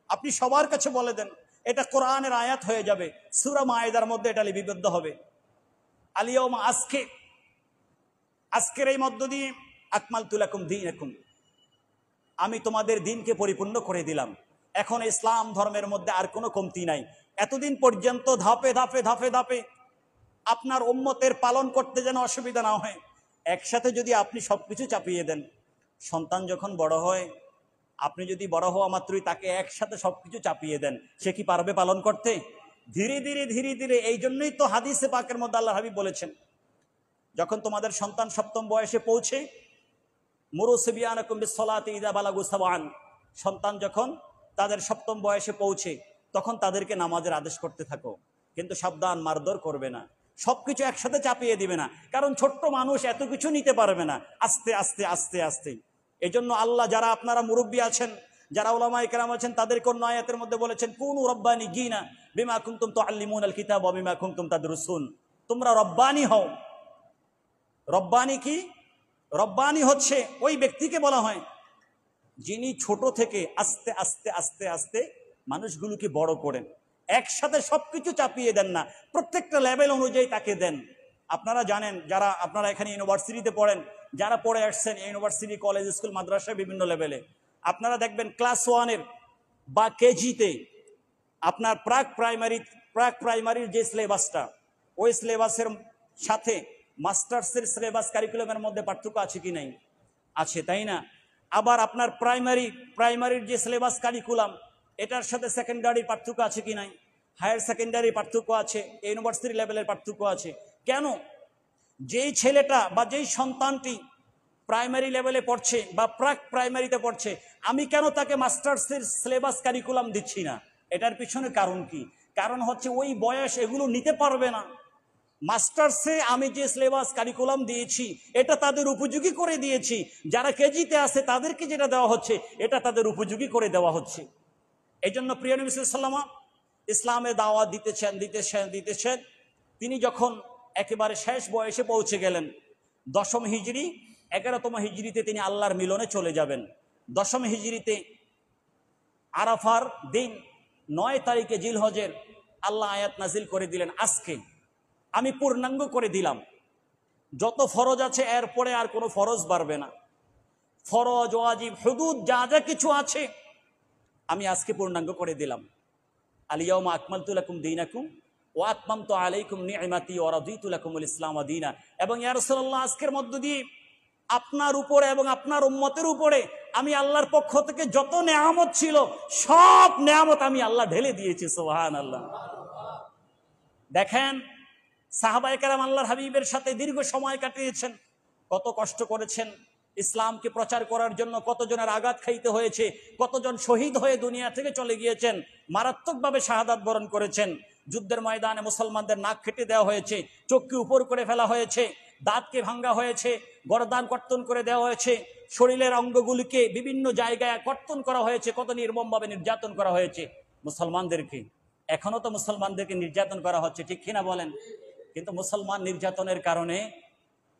আপনি সবার কাছে বলে দেন, এটা কোরআনের আয়াত হয়ে যাবে, সূরা মায়েদার মধ্যে এটা লিপিবদ্ধ হবে। আল ইয়াউমা, আজকের এই মধ্য দিয়ে আকমালতু লাকুম দীনাকুম, আমি তোমাদের দিনকে পরিপূর্ণ করে দিলাম। এখন ইসলাম ধর্মের মধ্যে আর কোনো কমতি নাই। এতদিন পর্যন্ত ধাপে ধাপে ধাপে ধাপে আপনার উম্মতের পালন করতে যেন অসুবিধা না হয়, একসাথে যদি আপনি সবকিছু চাপিয়ে দেন, সন্তান যখন বড় হয়, আপনি যদি বড় হওয়া মাত্রই তাকে একসাথে সবকিছু চাপিয়ে দেন, সে কি পারবে পালন করতে? ধীরে ধীরে ধীরে ধীরে। এই জন্যই তো হাদিসে পাকের মধ্যে আল্লাহ হাবিব বলেছেন, যখন তোমাদের সন্তান সপ্তম বয়সে পৌঁছে, মুরু সিবিয়ানাকুম বিসসালাতি ইযা বালাগু সাবআন, সন্তান যখন তাদের সপ্তম বয়সে পৌঁছে তখন তাদেরকে নামাজের আদেশ করতে থাকো, কিন্তু সাবধান, মারধর করবে না, সবকিছু একসাথে চাপিয়ে দিবে না, কারণ ছোট্ট মানুষ এত কিছু নিতে পারবে না, আস্তে আস্তে আস্তে আস্তে। এই জন্য আল্লাহ, যারা আপনারা মুরব্বী আছেন, যারা উলামায়ে কেরাম আছেন, তাদেরকে অন্য আয়াতের মধ্যে বলেছেন, কুনু রব্বানিয়িনা বিমা কুনতুম তুআল্লিমুনাল কিতাব ওয়া বিমা কুনতুম তাদরুসুন, তোমরা রব্বানি হও। রব্বানি কি? রব্বানি হচ্ছে ওই ব্যক্তিকে বলা হয় যিনি ছোট থেকে আস্তে আস্তে আস্তে আস্তে মানুষগুলোকে বড় করেন, একসাথে সবকিছু চাপিয়ে দেন না, প্রত্যেকটা লেভেল অনুযায়ী তাকে দেন। আপনারা জানেন, যারা আপনারা এখানে ইউনিভার্সিটিতে পড়েন, যারা পড়ে আসছেন ইউনিভার্সিটি, কলেজ, স্কুল, মাদ্রাসা, বিভিন্ন লেভেলে, আপনারা দেখবেন ক্লাস 1-এর বা কেজিতে আপনার প্রাক প্রাইমারির যে সিলেবাসটা, ওই সিলেবাসের সাথে মাস্টার্সের সিলেবাস কারিকুলামের মধ্যে পার্থক্য আছে কি নাই? আছে, তাই না? আবার আপনার প্রাইমারির যে সিলেবাস কারিকুলাম, এটার সাথে সেকেন্ডারির পার্থক্য আছে কি নাই? হায়ার সেকেন্ডারির পার্থক্য আছে, ইউনিভার্সিটি লেভেলের পার্থক্য আছে। কেন? যেই ছেলেটা বা যেই সন্তানটি প্রাইমারি লেভেলে পড়ছে বা প্রাক প্রাইমারিতে পড়ছে, আমি কেন তাকে মাস্টার্সের সিলেবাস কারিকুলাম দিচ্ছি না? এটার পিছনে কারণ কি? কারণ হচ্ছে ওই বয়স এগুলো নিতে পারবে না। মাস্টার্সে আমি যে সিলেবাস কারিকুলাম দিয়েছি এটা তাদের উপযোগী করে দিয়েছি, যারা কেজিতে আছে তাদেরকে যেটা দেওয়া হচ্ছে এটা তাদের উপযোগী করে দেওয়া হচ্ছে। এই জন্য প্রিয় নবী সাল্লাল্লাহু আলাইহি ওয়াসাল্লাম ইসলামের দাওয়াত দিতেছেন। তিনি যখন একেবারে শেষ বয়সে পৌঁছে গেলেন, 10ম হিজরি 11তম হিজরিতে তিনি আল্লাহর মিলনে চলে যাবেন। 10ম হিজরিতে আরাফার দিন 9 তারিখে জিলহজের আল্লাহ আয়াত নাজিল করে দিলেন, আজকে আমি পূর্ণাঙ্গ করে দিলাম, যত ফরজ আছে এরপরে আর কোনো ফরজ বাড়বে না। ফরজ, ওয়াজিব, হুদুদ যা যা কিছু আছে আমি আজকে পূর্ণাঙ্গ করে দিলাম। আল ইয়াউমা আকমালতু লাকুম দীনাকুম ওয়া আতমামতু আলাইকুম নি'মাতি ওয়া রাদিতু লাকুমুল ইসলাম দীনা। এবং ইয়া রাসূলুল্লাহ, আজকের মধ্য দিয়ে আপনার উপরে এবং আপনার উম্মতের উপরে আমি আল্লাহর পক্ষ থেকে যত নেয়ামত ছিল সব নেয়ামত আমি আল্লাহ ঢেলে দিয়েছি। সুবহানাল্লাহ। দেখেন, সাহাবায়ে কেরাম আল্লাহর হাবিবের সাথে দীর্ঘ সময় কাটিয়েছেন, কত কষ্ট করেছেন ইসলামকে প্রচার করার জন্য, কতজনের আঘাত খাইতে হয়েছে, কতজন শহীদ হয়ে দুনিয়া থেকে চলে গিয়েছেন, মারাত্মকভাবে শাহাদাত বরণ করেছেন। যুদ্ধের ময়দানে মুসলমানদের নাক কেটে দেওয়া হয়েছে, চোখকে উপর করে ফেলা হয়েছে, দাঁতকে ভাঙ্গা হয়েছে, গর্দান কর্তন করে দেওয়া হয়েছে, শরীরের অঙ্গগুলিকে বিভিন্ন জায়গায় কর্তন করা হয়েছে, কত নির্মমভাবে নির্যাতন করা হয়েছে মুসলমানদেরকে। এখনো তো মুসলমানদেরকে নির্যাতন করা হচ্ছে, ঠিক কিনা বলেন? কিন্তু মুসলমান নির্যাতনের কারণে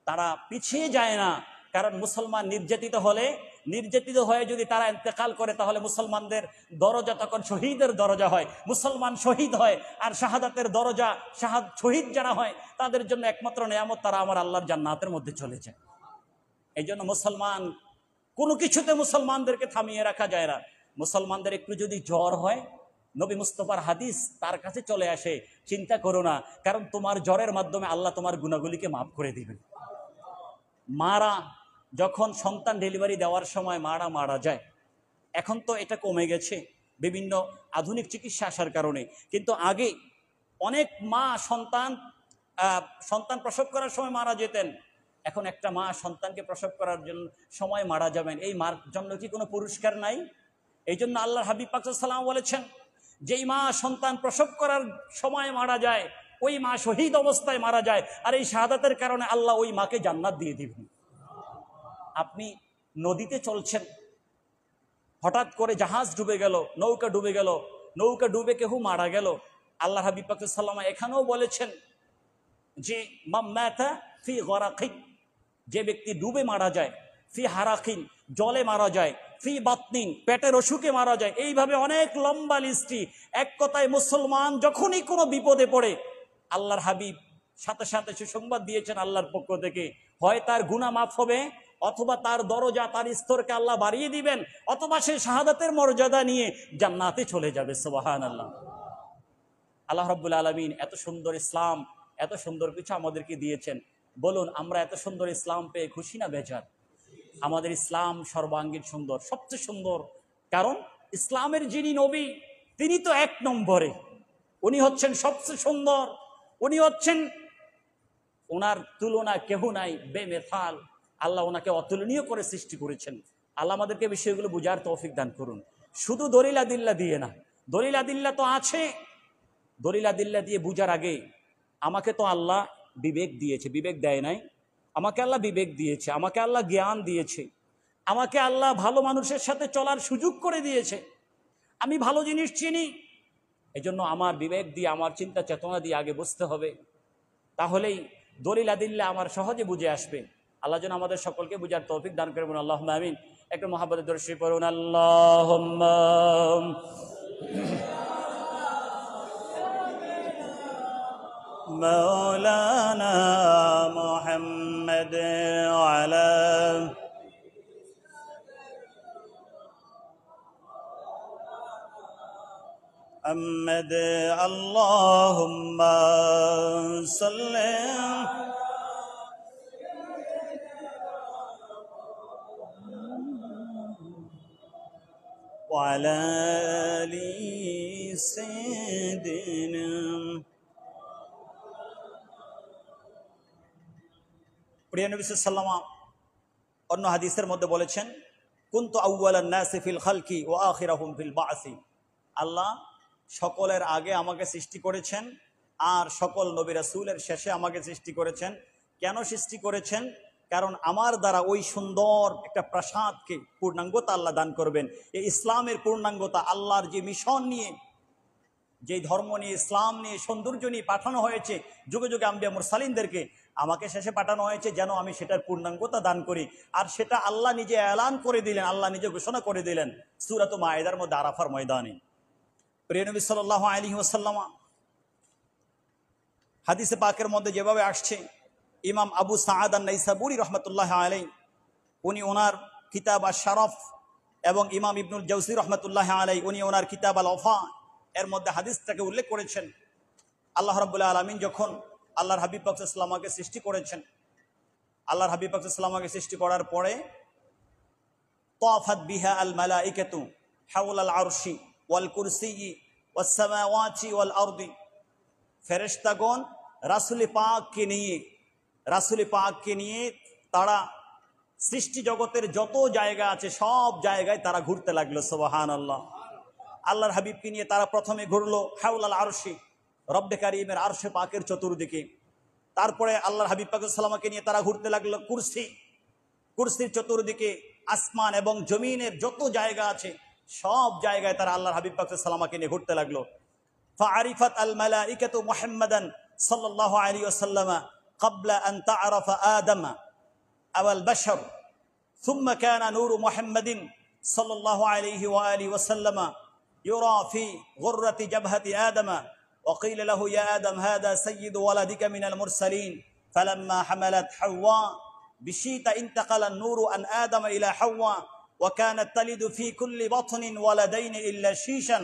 তারা পিছিয়ে যায় না, কারণ মুসলমান নির্যাতিত হয়ে যদি তারা ইন্তেকাল করে তাহলে মুসলমানদের দরজা তখন শহীদের দরজা হয়, মুসলমান শহীদ হয়। আর শাহাদাতের দরজা, শহীদ যারা হয় তাদের জন্য একমাত্র নেয়ামত, তারা আমার আল্লাহর জান্নাতের মধ্যে চলে যায়। এই জন্য মুসলমান কোনো কিছুতে মুসলমানদেরকে থামিয়ে রাখা যায় না। মুসলমানদের একটু যদি জ্বর হয়, নবী মুস্তাফার হাদিস তার কাছে চলে আসে, চিন্তা করো না, কারণ তোমার জ্বরের মাধ্যমে আল্লাহ তোমার গুনাহগুলিকে মাফ করে দিবেন। মারা যখন সন্তান ডেলিভারি দেওয়ার সময় মারা যায়, এখন তো এটা কমে গেছে বিভিন্ন আধুনিক চিকিৎসা আসার কারণে, কিন্তু আগে অনেক মা সন্তান সন্তান প্রসব করার সময় মারা যেতেন, এখন একটা মা সন্তানকে প্রসব করার জন্য সময় মারা যাবেন, এই মার জন্য কি কোনো পুরস্কার নাই? এই জন্য আল্লাহর হাবিব পাক সাল্লাল্লাহু আলাইহি ওয়াসাল্লাম বলেছেন, যেই মা সন্তান প্রসব করার সময় মারা যায়, ওই মা শহীদ অবস্থায় মারা যায়, আর এই শাহাদাতের কারণে আল্লাহ ওই মাকে জান্নাত দিয়ে দিবেন। আপনি নদীতে চলছেন, হঠাৎ করে জাহাজ ডুবে গেল, নৌকা ডুবে গেল, নৌকা ডুবে কেউ মারা গেল, আল্লাহ হাবিব পাক সাল্লাল্লাহু আলাইহি ওয়াসাল্লাম এখানেও বলেছেন যে মাম্মাতা ফি গরাকিন, যে ব্যক্তি ডুবে মারা যায়, ফি হারাকিন জলে মারা যায়, ফি বাতনিন পেটের অসুখে মারা যায়, এইভাবে অনেক লম্বা লিস্টি। এক কথায় মুসলমান যখনই কোনো বিপদে পড়ে, আল্লাহর হাবিব সাথে সাথে সুসংবাদ দিয়েছেন আল্লাহর পক্ষ থেকে, হয় তার গুনাহ মাফ হবে, অথবা তার দরজা তার স্তরকে আল্লাহ বাড়িয়ে দিবেন, অথবা সে শাহাদাতের মর্যাদা নিয়ে জান্নাতে চলে যাবে। সুবহানাল্লাহ। আল্লাহ রাব্বুল আলামিন এত সুন্দর ইসলাম, এত সুন্দর কিছু আমাদেরকে দিয়েছেন। বলুন, আমরা এত সুন্দর ইসলাম পেয়ে খুশি না বেজার? আমাদের ইসলাম সর্বাঙ্গীন সুন্দর, সবচেয়ে সুন্দর। কারণ ইসলামের যিনি নবী, তিনি তো এক নম্বরে, উনি হচ্ছেন সবচেয়ে সুন্দর, উনি হচ্ছেন, ওনার তুলনা কেহ নাই, বেমেথাল। আল্লাহ ওনাকে অতুলনীয় করে সৃষ্টি করেছেন। আল্লাহ আমাদেরকে বিষয়গুলো বুঝার তৌফিক দান করুন। শুধু দলিল আদিল্লা দিয়ে না, দলিল আদিল্লা তো আছে, দলিল আদিল্লা দিয়ে বুঝার আগে আমাকে তো আল্লাহ বিবেক দিয়েছে, বিবেক দেয় নাই? আমাকে আল্লাহ বিবেক দিয়েছে, আমাকে আল্লাহ জ্ঞান দিয়েছে, আমাকে আল্লাহ ভালো মানুষের সাথে চলার সুযোগ করে দিয়েছে, আমি ভালো জিনিস চিনি। এই জন্য আমার বিবেক দিয়ে, আমার চিন্তা চেতনা দিয়ে আগে বুঝতে হবে, তাহলেই দলিল আদিল্লা আমার সহজে বুঝে আসবে। আল্লাহ যেন আমাদের সকলকে বুঝার তৌফিক দান করবেন। আল্লাহুম্মা আমিন। একটু মহাব্বতের দরুদ শরীফ পড়ুন। আল্লাহুম্মা মাওলানা মুহাম্মদ আলা محمد اللهم صل وعلى آل سيدنا। প্রিয় নবী সাল্লাল্লাহু আলাইহি ওয়াসাল্লাম অন্য হাদিসের মধ্যে বলেছেন, কুনতু আউওয়ালান নাসি ফিল খালকি ওয়া আখিরাহুম ফিল বাসি। আল্লাহ সকলের আগে আমাকে সৃষ্টি করেছেন, আর সকল নবী রাসূলের শেষে আমাকে সৃষ্টি করেছেন। কেন সৃষ্টি করেছেন? কারণ আমার দ্বারা ওই সুন্দর একটা প্রাসাদকে পূর্ণাঙ্গতা আল্লাহ দান করবেন। এই ইসলামের পূর্ণাঙ্গতা, আল্লাহর যে মিশন নিয়ে, যে ধর্ম নিয়ে, ইসলাম নিয়ে, সৌন্দর্য নিয়ে পাঠানো হয়েছে যুগে যুগে আম্বিয়া মুরসালিনদেরকে, আমাকে শেষে পাঠানো হয়েছে যেন আমি সেটার পূর্ণাঙ্গতা দান করি। আর সেটা আল্লাহ নিজে এলান করে দিলেন, আল্লাহ নিজে ঘোষণা করে দিলেন সূরাত মায়েদার মধ্যে, আরাফার ময়দানে। প্রিয় নবী সাল্লাল্লাহু আলাইহি ওয়াসাল্লাম হাদিসে পাকের মধ্যে যেভাবে আসছে, ইমাম আবু সাআদ আন-নাইসাবুরি রহমতুল্লাহ আলাইহি, উনি ওনার কিতাব আশ-শারাফ, এবং ইমাম ইবনুল জাওজি রহমতুল্লাহ আলাইহি উনি ওনার কিতাব আল-ওয়াফা এর মধ্যে হাদিসটাকে উল্লেখ করেছেন। আল্লাহ রাব্বুল আলামিন যখন আল্লাহর হাবিব পাক সাল্লাল্লাহু আলাইহি ওয়াসাল্লামকে সৃষ্টি করেছেন, আল্লাহর হাবিব পাক সাল্লাল্লাহু আলাইহি ওয়াসাল্লামকে সৃষ্টি করার পরে তাফাত বিহা আল মালাইকাতু হাওলাল আরশি ওয়াল কুরসি ওয়াস সামাওয়াতি ওয়াল আরদি, ফেরেশতাগণ রাসূল পাককে নিয়ে তারা সৃষ্টি জগতের যত জায়গা আছে সব জায়গায় তারা ঘুরতে লাগলো। সুবহানাল্লাহ। আল্লাহর হাবিবকে নিয়ে তারা প্রথমে ঘুরলো হাওলাল আরশি, রব্বে কারীমের আরশে পাকের চতুর্দিকে। তারপরে আল্লাহর হাবিব পাক সাল্লাল্লাহু আলাইহি ওয়াসাল্লামকে নিয়ে তারা ঘুরতে লাগলো কুরসির চতুর্দিকে, আসমান এবং জমিনের যত জায়গা আছে সব জায়গায় তারা আল্লাহর হাবিব পাক সাল্লাল্লাহু আলাইহি ওয়াসাল্লামকে নিয়ে ঘুরতে লাগলো। ফাআরিফাত আল মালাইকাতু মুহাম্মাদান সাল্লাল্লাহু আলাইহি ওয়াসাল্লাম ক্বাবলা আন তা'রাফা আদম আওয়াল বাশার, সুম্মা কানা নূরু মুহাম্মাদিন সাল্লাল্লাহু আলাইহি ওয়া আলিহি ওয়াসাল্লাম ইউরা ফি গুররাতি জাবহাতি আদম وقيل له يا آدم هذا سيد ولدك من المرسلين فلما حملت حواء بشيت انتقل النور عن آدم إلى حواء وكانت تلد في كل بطن ولدين إلا شيشا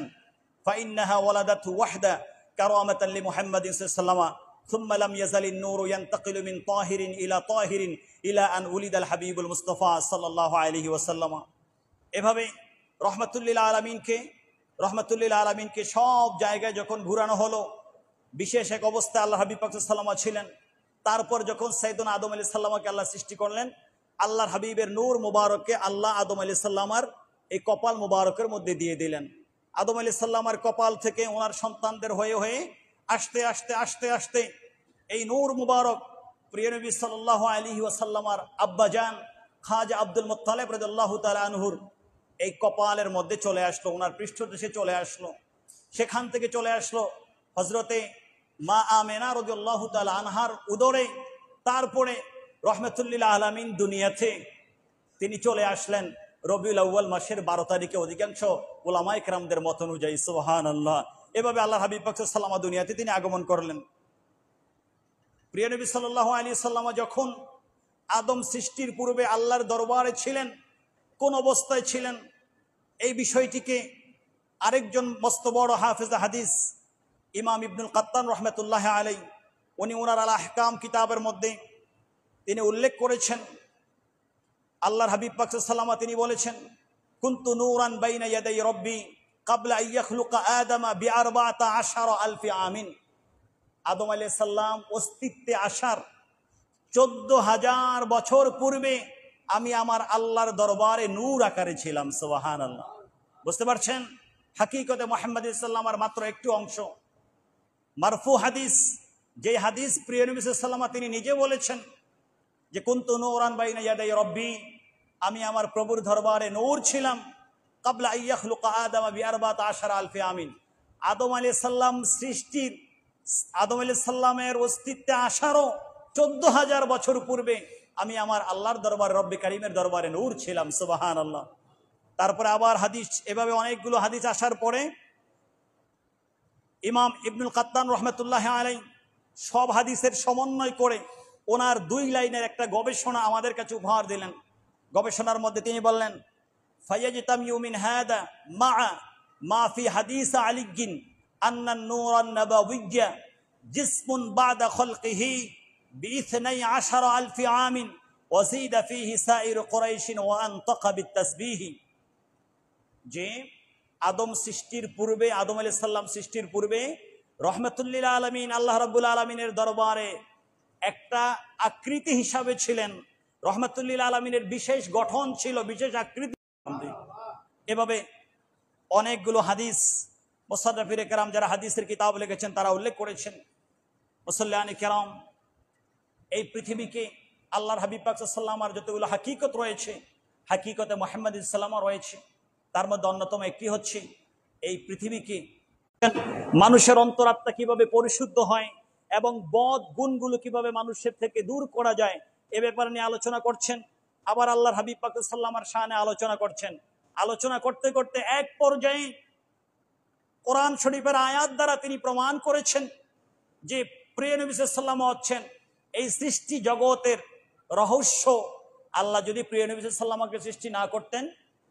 فإنها ولدته وحده كرامة لمحمد صلى الله عليه وسلم ثم لم يزل النور ينتقل من طاهر إلى طاهر إلى أن ولد الحبيب المصطفى صلى الله عليه وسلم। এভাবে রহমাতুল লিল আলামিনকে সব জায়গায় যখন ঘুরানো হলো, বিশেষ এক অবস্থায় আল্লাহ হাবিব পাক সাল্লাল্লাহু ছিলেন। তারপর যখন সাইয়েদনা আদম আলাইহিস সালামকে আল্লাহ সৃষ্টি করলেন, আল্লাহর হাবিবের নূর মুবারককে আল্লাহ আদম আলাইহিস সালামার এই কপাল মুবারকের মধ্যে দিয়ে দিলেন। আদম আলাইহিস সালামার কপাল থেকে ওনার সন্তানদের হয়ে হয়ে আস্তে আস্তে আস্তে আস্তে এই নূর মুবারক প্রিয় নবী সাল্লাল্লাহু আলাইহি ওয়াসাল্লামার আব্বাজান খাজা আব্দুল মুত্তালিব রাদিয়াল্লাহু তাআলা আনহুর এই কপালের মধ্যে চলে আসলো, ওনার পৃষ্ঠদেশে চলে আসলো। সেখান থেকে চলে আসলো হযরতে মা আমেনা রাদিয়াল্লাহু তাআলা আনহার উদরে। তারপরে রহমাতুল লিল আলামিন দুনিয়াতে তিনি চলে আসলেন রবিউল আউয়াল মাসের 12 তারিখে, অধিকাংশ উলামায়ে কেরামদের মত অনুযায়ী। সুবহানাল্লাহ। এভাবে আল্লাহ হাবিব পাক সাল্লাল্লাহু আলাইহি ওয়াসাল্লাম দুনিয়াতে তিনি আগমন করলেন। প্রিয় নবী সাল্লাল্লাহু আলাইহি ওয়াসাল্লাম যখন আদম সৃষ্টির পূর্বে আল্লাহর দরবারে ছিলেন, কোন অবস্থায় ছিলেন, এই বিষয়টিকে আরেকজন মস্ত বড় হাফেজ হাদিস ইমাম ইবনুল কাত্তান রহমাতুল্লাহ আলাইহি উনি ওনার আল আহকাম কিতাবের মধ্যে তিনি উল্লেখ করেছেন, আল্লাহর হাবিব পাক সাল্লাল্লাহু আলাইহি ওয়াসাল্লাম তিনি বলেছেন, কুনতু নূরান বাইনা ইয়াদাই রব্বি ক্বাবলা আন ইয়াখলুকা আদামা বিআরবাআতা আশারা আলফি আমিন। আদম আলাইহিস সালাম অস্তিত্বে আসার 14,000 বছর পূর্বে আমি আমার আল্লাহর দরবারে নূর আকারে ছিলাম। সুবহানাল্লাহ। বুঝতে পারছেন? হাকিকতে মুহাম্মদ সাল্লাল্লাহু মাত্র একটু অংশ মারফু হাদিস, যে হাদিস প্রিয় নবী সাল্লাল্লাহু আলাইহি ওয়াসাল্লাম তিনি নিজে বলেছেন যে কুনতু নূরান বাইনা ইয়াদাই রব্বি, আমি আমার প্রভুর দরবারে নূর ছিলাম ক্বাবলা আন ইয়াখলুকা আদামা বিআরবাআতা আশারা আলফি আমিন। আদম আলাইহিস সালাম সৃষ্টির, আদম আলাইহিস সালামের অস্তিত্বে আসারও 14,000 বছর পূর্বে আমি আমার আল্লাহর দরবারে রব্বে কারীমের দরবারে নূর ছিলাম। সুবহানাল্লাহ। তারপরে আবার হাদিস, এভাবে অনেকগুলো হাদিস আসার পরে ইমাম ইবনুল কাত্তান রহমাতুল্লাহ আলাইহি সব হাদিসের সমন্বয় করে ওনার 2 লাইনের একটা গবেষণা আমাদের কাছে উপহার দিলেন। গবেষণার মধ্যে তিনি বললেন, ফায়াজতামিউ মিন হাদা মা মা ফি হাদিস আলিগিন আন্না নূরান নাবাওয়িয়্যা জিসমুন বাদা খালকিহি বি12 আলফি আমিন ওয়াজিদা ফীহি সাইর কুরাইশ ওয়া আনতাকা বিতাসবিহ। যে আদম সৃষ্টির পূর্বে, আদম আলাইহিস সালাম সৃষ্টির পূর্বে রহমাতুল লিল আলামিন আল্লাহ রাব্বুল আলামিনের দরবারে একটা আকৃতি হিসাবে ছিলেন। রহমাতুল লিল আলামিনের বিশেষ গঠন ছিল, বিশেষ আকৃতি। এভাবে অনেকগুলো হাদিস মুসান্নিফিনে কেরাম যারা হাদিসের কিতাব লিখেছেন তারা উল্লেখ করেছেন। মুসল্লিয়ানে কেরাম, এই পৃথিবীকে আল্লাহর হাবিব পাক সাল্লাল্লাহু আলাইহি ওয়াসাল্লামের যতগুলো হাকিকত রয়েছে, হাকিকতে মুহাম্মদ সাল্লাল্লাহু আলাইহি রয়েছে, তার মধ্যে অন্যতম একটি হচ্ছে এই পৃথিবীকে মানুষের অন্তরাত্মা কিভাবে পরিশুদ্ধ হয় এবং বদ গুণগুলো কিভাবে মানুষের থেকে দূর করা যায়, এ ব্যাপারে নিয়ে আলোচনা করছেন। আবার আল্লাহর হাবিব পাক সাল্লাল্লাহু আলাইহি ওয়াসাল্লামের শানে আলোচনা করছেন। আলোচনা করতে করতে এক পর্যায়ে কোরআন শরীফের আয়াত দ্বারা তিনি প্রমাণ করেছেন যে প্রিয় নবী সাল্লাল্লাহু আলাইহি ওয়াসাল্লাম হচ্ছেন এই সৃষ্টি জগতের রহস্য। আল্লাহ যদি প্রিয় নবী সাল্লাল্লাহু আলাইহি ওয়াসাল্লামকে সৃষ্টি না করতেন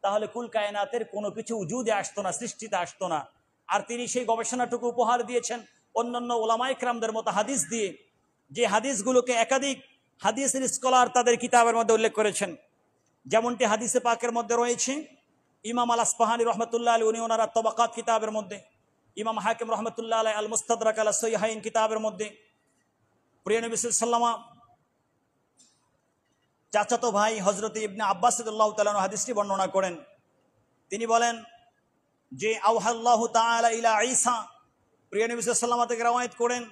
তাহলে কুল কায়নাতের কোনো কিছু উজুদে আসতো না, সৃষ্টিতে আসতো না। আর তিনি সেই গবেষণাটুকু উপহার দিয়েছেন অন্যান্য উলামায়ে কেরামদের মতো হাদিস দিয়ে, যে হাদিসগুলোকে একাধিক হাদিসের স্কলার তাদের কিতাবের মধ্যে উল্লেখ করেছেন। যেমনটি হাদিসে পাকের মধ্যে রয়েছে, ইমাম আল আসফাহানি রহমতুল্লাহ আলাইহি উনি ওনার তবাকাত কিতাবের মধ্যে, ইমাম হাকিম রহমতুল্লাহ আলাইহি আল মুস্তাদরাক আলা সহিহাইন কিতাবের মধ্যে প্রিয় নবী সাল্লাল্লাহু আলাইহি ওয়াসাল্লাম চাচাতো ভাই হযরত ইবনে আব্বাস রাদিয়াল্লাহু তাআলা হাদিসটি বর্ণনা করেন। তিনি বলেন যে আওহাল্লাহু তাআলা ইলা ঈসা, প্রিয় নবী সাল্লাল্লাহু আলাইহি ওয়াসাল্লাম থেকে রওয়ায়াত করেন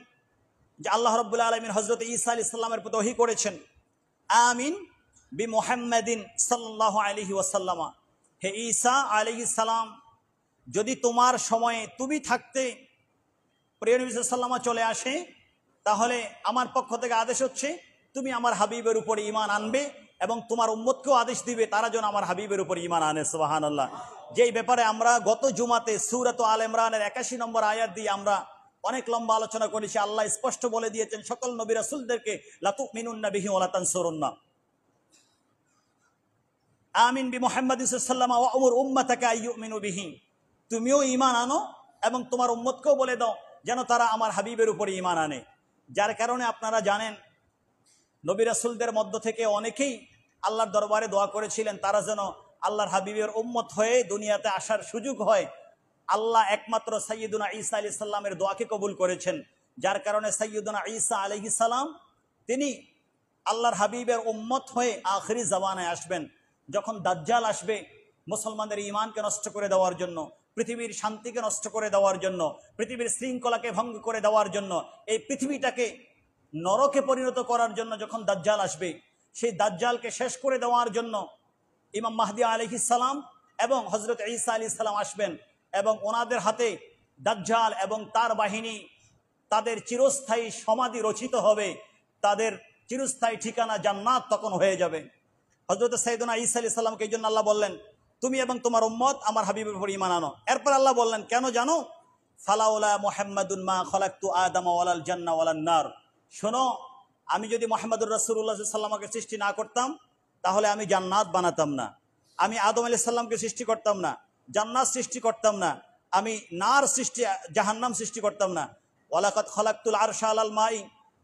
যে আল্লাহ রাব্বুল আলামিন হযরত ঈসা আলাইহিস সালামের প্রতি ওহী করেছেন, আমিন বি মুহাম্মাদিন সাল্লাল্লাহু আলাইহি ওয়াসাল্লাম, হে ঈসা আলাইহিস সালাম, যদি তোমার সময়ে তুমি থাকতে প্রিয় নবী সাল্লাল্লাহু আলাইহি ওয়াসাল্লাম চলে আসে, তাহলে আমার পক্ষ থেকে আদেশ হচ্ছে তুমি আমার হাবিবের উপরে ঈমান আনবে এবং তোমার উম্মতকেও আদেশ দিবে তারা যেন আমার হাবিবের উপরে ঈমান আনে। সুবহানাল্লাহ। যেই ব্যাপারে আমরা গত জুমাতে সূরা আল ইমরানের 81 নম্বর আয়াত দিয়ে আমরা অনেক লম্বা আলোচনা করেছি। আল্লাহ স্পষ্ট বলে দিয়েছেন সকল নবী রাসূলদেরকে, লা তুমিনুন্না বিহি ওয়া লা তানসুরুন্না, আমিন বি মুহাম্মাদিন সাল্লাল্লাহু আলাইহি ওয়া উমর উম্মাতাকা আইয়ুমিনু বিহি, তুমিও ঈমান আনো এবং তোমার উম্মতকেও বলে দাও যেন তারা আমার হাবিবের উপরে ঈমান আনে। যার কারণে আপনারা জানেন নবী রাসূলদের মধ্য থেকে অনেকেই আল্লাহর দরবারে দোয়া করেছিলেন তারা যেন আল্লাহর হাবিবের উম্মত হয়ে দুনিয়াতে আসার সুযোগ হয়। আল্লাহ একমাত্র সাইয়্যিদুনা ঈসা আলাইহিস সালামের দোয়াকে কবুল করেছেন। যার কারণে সাইয়্যিদুনা ঈসা আলাইহিস সালাম তিনি আল্লাহর হাবিবের উম্মত হয়ে আখিরি জামানায় আসবেন। যখন দাজ্জাল আসবে মুসলমানদের ঈমানকে নষ্ট করে দেওয়ার জন্য, পৃথিবীর শান্তিকে নষ্ট করে দেওয়ার জন্য, পৃথিবীর শৃঙ্খলাকে ভঙ্গ করে দেওয়ার জন্য, এই পৃথিবীটাকে নরকে পরিণত করার জন্য যখন দাজ্জাল আসবে, সেই দাজ্জালকে শেষ করে দেওয়ার জন্য ইমাম মাহদী আলাইহিস সালাম এবং হযরত ঈসা আলাইহিস সালাম আসবেন এবং ওনাদের হাতে দাজ্জাল এবং তার বাহিনী, তাদের চিরস্থায়ী সমাধি রচিত হবে, তাদের চিরস্থায়ী ঠিকানা জান্নাত তখন হয়ে যাবে। হযরত সাইয়েদুনা ঈসা আলাইহিস সালামকে এই জন্য আল্লাহ বললেন, তুমি এবং তোমার উম্মত আমার হাবিবের উপর ঈমান আনো। এরপর আল্লাহ বললেন, কেন জানো? ফালাউলা মুহাম্মাদুন মা খলাকতু আদাম ওয়ালাল জান্নাহ ওয়ালান নার। শোনো, আমি যদি মুহাম্মদুর রাসূলুল্লাহ সাল্লাল্লাহু আলাইহি ওয়াসাল্লামকে সৃষ্টি না করতাম, তাহলে আমি জান্নাত বানাতাম না, আমি আদম আলাইহিস সালামকে সৃষ্টি করতাম না, জান্নাত সৃষ্টি করতাম না, আমি নার সৃষ্টি জাহান্নাম সৃষ্টি করতাম না। ওয়ালাকাদ খলাকতুল আরশা আলাল মাই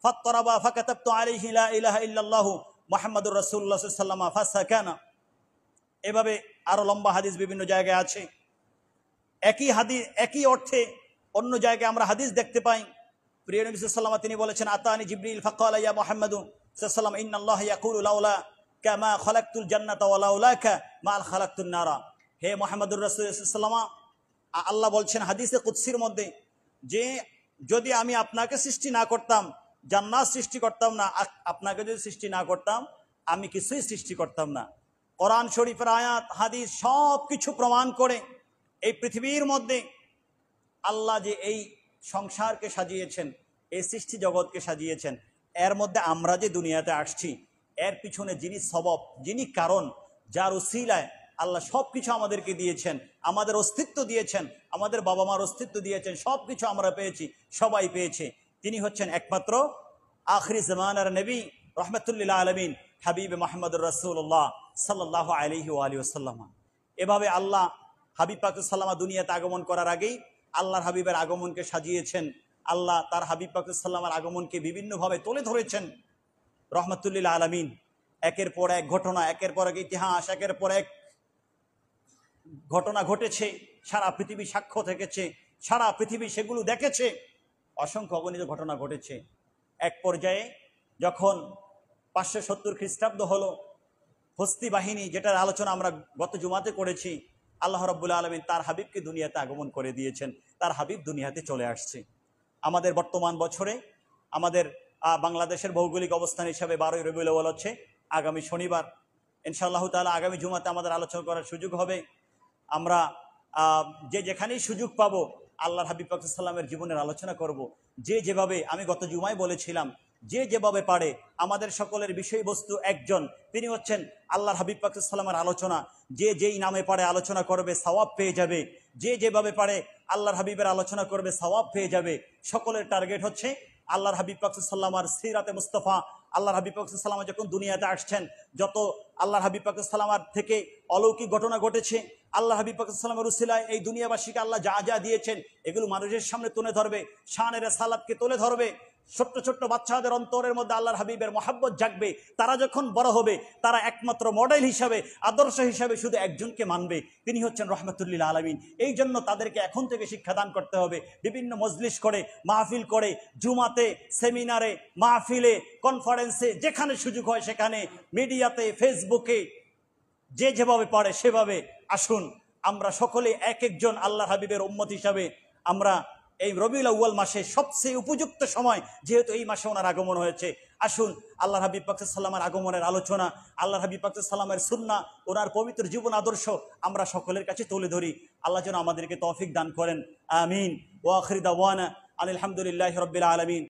ফাত্তারাবা ফাকাতাবতু আলাইহি লা ইলাহা ইল্লাল্লাহু মুহাম্মাদুর রাসূলুল্লাহ সাল্লাল্লাহু আলাইহি ওয়াসাল্লাম ফাসাকানা। এভাবে আরো লম্বা হাদিস বিভিন্ন জায়গায় আছে। একই হাদিস একই অর্থে অন্য জায়গায় আমরা হাদিস দেখতে পাই। প্রিয় নবী সাল্লাল্লাহু আলাইহি ওয়াসাল্লাম তিনি বলেছেন, আতানি জিবরিল ফাকালা ইয়া মুহাম্মাদু সাল্লাল্লাহু আলাইহি ওয়াসাল্লাম ইন্নাল্লাহা ইয়াকুলু লাউলা কামা খালাকতুল জান্নাতা ওয়া লাউলাকা মা খালাকতুন নারা। হে মুহাম্মদুর রাসূল সাল্লাল্লাহু আলাইহি ওয়াসাল্লাম, আল্লাহ বলছেন হাদিসে কুদসির মধ্যে যে যদি আমি আপনাকে সৃষ্টি না করতাম, জান্নাত সৃষ্টি করতাম না, আপনাকে যদি সৃষ্টি না করতাম, আমি কিছুই সৃষ্টি করতাম না। কোরআন শরীফের আয়াত হাদিস সব কিছু প্রমাণ করে এই পৃথিবীর মধ্যে আল্লাহ যে এই সংসারকে সাজিয়েছেন, এই সৃষ্টি জগৎকে সাজিয়েছেন, এর মধ্যে আমরা যে দুনিয়াতে আসছি, এর পিছনে যিনি সবব, যিনি কারণ, যার উসিলায় আল্লাহ সব কিছু আমাদেরকে দিয়েছেন, আমাদের অস্তিত্ব দিয়েছেন, আমাদের বাবা মার অস্তিত্ব দিয়েছেন, সব কিছু আমরা পেয়েছি, সবাই পেয়েছে। তিনি হচ্ছেন একমাত্র আখিরি জামানার নবী রহমাতুল্লিল আলামিন হাবিব মুহাম্মদুর রাসূলুল্লাহ সাল্লাল্লাহু আলাইহি ওয়া আলিহি ওয়াসাল্লাম। এভাবে আল্লাহ হাবিব পাক সাল্লামা দুনিয়াতে আগমন করার আগেই আল্লাহর হাবিবের আগমনকে সাজিয়েছেন। আল্লাহ তার হাবিব পাক সাল্লামার আগমনকে বিভিন্নভাবে তুলে ধরেছেন রহমাতুল্লিল আলামিন। একের পর এক ঘটনা, একের পর এক ইতিহাস, একের পর এক ঘটনা ঘটেছে, সারা পৃথিবী সাক্ষ্য থেকেছে, সারা পৃথিবী সেগুলো দেখেছে, অসংখ্য অগণিত ঘটনা ঘটেছে। এক পর্যায়ে যখন 570 খ্রিস্টাব্দ হলো, হস্তি বাহিনী, যেটার আলোচনা আমরা গত জুমাতে করেছি, আল্লাহ রাব্বুল আলামিন তার হাবিবকে দুনিয়াতে আগমন করে দিয়েছেন, তার হাবিব দুনিয়াতে চলে আসছে। আমাদের বর্তমান বছরে আমাদের বাংলাদেশের ভৌগোলিক অবস্থান হিসাবে 12ই রবিউল আউয়াল হচ্ছে আগামী শনিবার। ইনশাআল্লাহ তাআলা আগামী জুমাতে আমাদের আলোচনা করার সুযোগ হবে। আমরা যে যেখানেই সুযোগ পাবো আল্লাহর হাবিব পাক সাল্লামের জীবনের আলোচনা করব। যে যেভাবে, আমি গত জুমায় বলেছিলাম, যে যেভাবে পারে আমাদের সকলের বিষয়বস্তু একজন, তিনি হচ্ছেন আল্লাহর হাবিব পাক সাল্লামের আলোচনা। যে যেই নামে পারে আলোচনা করবে, সওয়াব পেয়ে যাবে। যে যেভাবে পারে আল্লাহর হাবিবের আলোচনা করবে, সওয়াব পেয়ে যাবে। সকলের টার্গেট হচ্ছে আল্লাহর হাবিব পাক সাল্লামার সিরাতে মুস্তাফা। আল্লাহর হাবিব পাক সাল্লাম যখন দুনিয়াতে আসছেন, যত আল্লাহর হাবিব পাক সাল্লামার থেকে অলৌকিক ঘটনা ঘটেছে, আল্লাহ হাবিব পাক সাল্লামের উসিলায় এই দুনিয়াবাসীকে আল্লাহ যা যা দিয়েছেন, এগুলো মানুষের সামনে তুলে ধরবে, শানের সালাতকে তুলে ধরবে। ছোট্ট ছোট্ট বাচ্চাদের অন্তরের মধ্যে আল্লাহর হাবিবের মহাব্বত জাগবে। তারা যখন বড় হবে, তারা একমাত্র মডেল হিসাবে, আদর্শ হিসাবে শুধু একজনকে মানবে, তিনি হচ্ছেন রহমাতুল্লিল আলামিন। এই জন্য তাদেরকে এখন থেকে শিক্ষাদান করতে হবে। বিভিন্ন মজলিস করে, মাহফিল করে, জুমাতে, সেমিনারে, মাহফিলে, কনফারেন্সে, যেখানে সুযোগ হয় সেখানে, মিডিয়াতে, ফেসবুকে, যে যেভাবে পারে সেভাবে আসুন। আমরা সকলে এক একজন আল্লাহর হাবিবের উম্মত হিসাবে আমরা এই রবিউল আউয়াল মাসে সবচেয়ে উপযুক্ত সময়, যেহেতু এই মাসে ওনার আগমন হয়েছে, আসুন আল্লাহর হাবিব পাক সাল্লামের আগমনের আলোচনা, আল্লাহর হাবিব পাক সাল্লামের সুন্নাহ, ওনার পবিত্র জীবন আদর্শ আমরা সকলের কাছে তুলে ধরি। আল্লাহ যেন আমাদেরকে তৌফিক দান করেন। আমিন। ওয়া আখির দাওয়ানা আলহামদুলিল্লাহি রাব্বিল আলামিন।